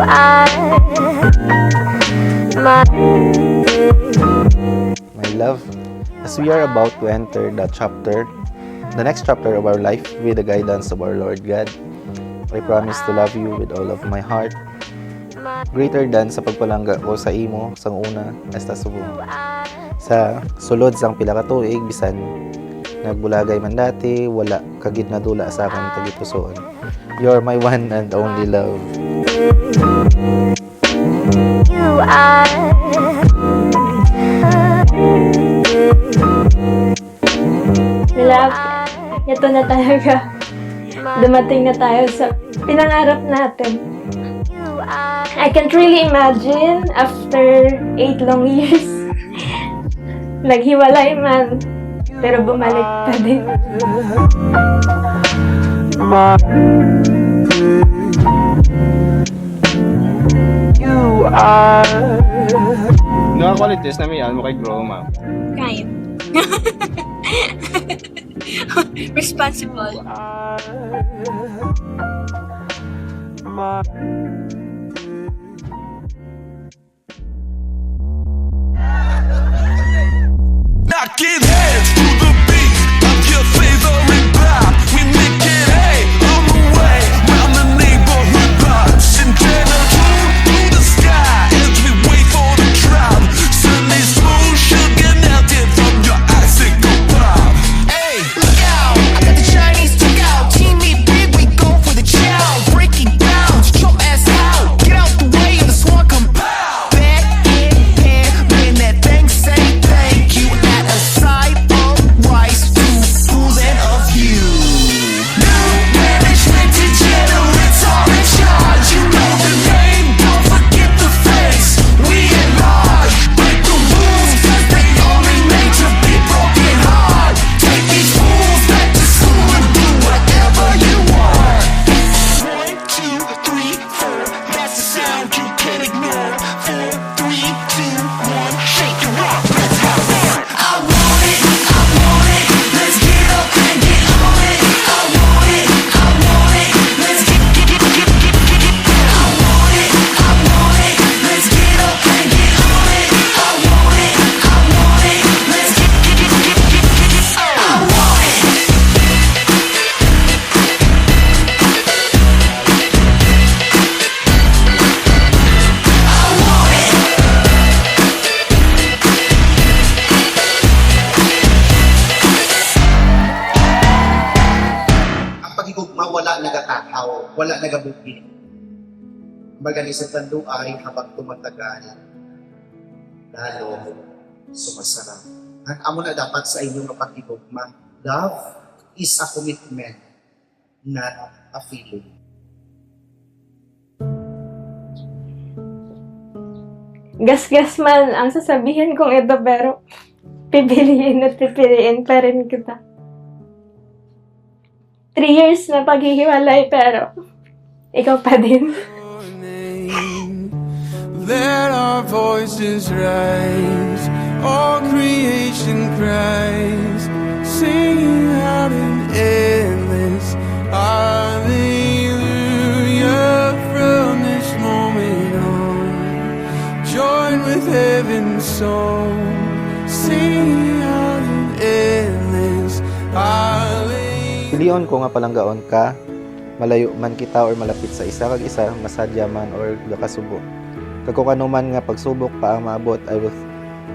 My love, as we are about to enter the next chapter of our life with the guidance of our Lord God, I promise to love you with all of my heart, greater than sa pagpalangga ko sa imo sang una hasta subong. Sa sulod sang pila ka tuig bisan nagbulagay man dati, wala kagid na dula sa akong tagipusoon. You're my one and only love. You are Love, ito na talaga. Dumating na tayo sa pinangarap natin. I can't really imagine after 8 long years. Naghiwalay man, pero bumalik pa din. You are No qualities na may mo kay Grow, ma'am. Kind. Responsible. Knocking heads to the beat of your favorite pop. We make it on the way round the neighborhood blocks and turn a tune through the sky as we wait for the drop. Sunday smooth sugar melted from your icicle pop. Hey, look out! I got the Chinese took out. Team me big, we go for the chow. Breaking bounds, jump ass out. Get out the way and the swan come pow. Back in here, when that thing say thank you. At a side of rice, two fools and a few. New management degenerates are in charge. You know the name, don't forget the face. We at large, break the rules, cause they only made to be broken heart. Take these fools back to school and do whatever you want. 1, 2, 3, 4, that's the sound you can't ignore. 4, 3, 2, 1, shake your rock, let's have fun. I want it, let's get up and get on it. I want it, let's get I want it, let's get up and get on it. I want it, let's get I want it. Ang pagigugma wala nagatakaw, wala nagabuti. Magani sa tanduay habang tumatagal, lalo sumasarap. Ang amo na dapat sa inyong pagigugma, love is a commitment, not a feeling. Gas-gas man ang sasabihin kong ito, pero pipiliin at pipiliin pa rin kita. 3 years na paghihiwalay, pero ikaw pa din. Let our voices rise, all creation cries, singing out in endless hallelujah from this moment on. Join with heaven's song, singing out in endless hallelujah. pilion ko nga palanggaon ka, malayo man kita or malapit sa isa kag isa, masadya man or gakasubo. Kag kung ano man nga pagsubok pa ang maabot,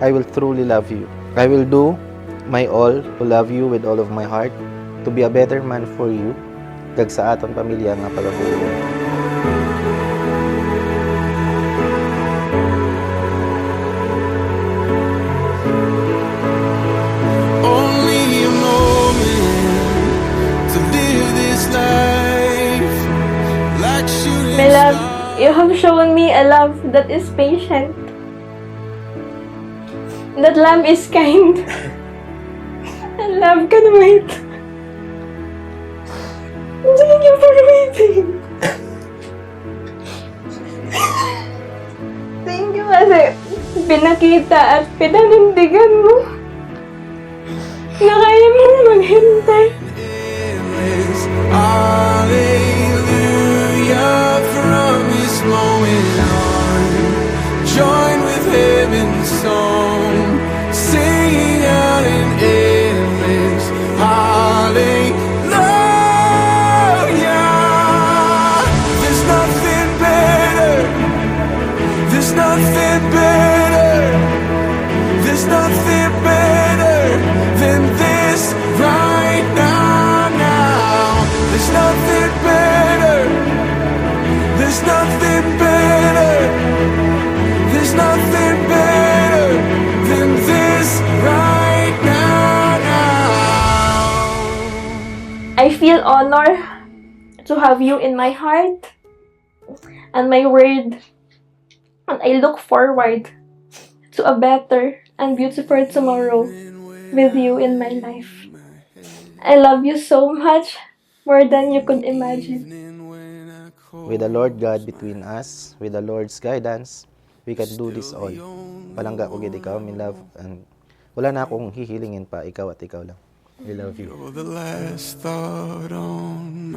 I will truly love you. I will do my all to love you with all of my heart, to be a better man for you, kag sa aton pamilya nga pagabuo. Only a moment to live this life like shooting My love, you have shown me a love that is patient. That love is kind. And love can wait. Thank you for waiting. Thank you kasi pinakita at pinanindigan mo na kaya mong maghintay. endless hallelujah from this moment There's nothing better. There's nothing better than this right now. I feel honored to have you in my heart and my word. And I look forward to a better and beautiful tomorrow with you in my life. I love you so much, more than you could imagine. With the Lord God between us, with the Lord's guidance, we can do this all. Palangga ko gid ikaw, my love. And wala na akong hihilingin pa, ikaw at ikaw lang. I love you. You're the last thought on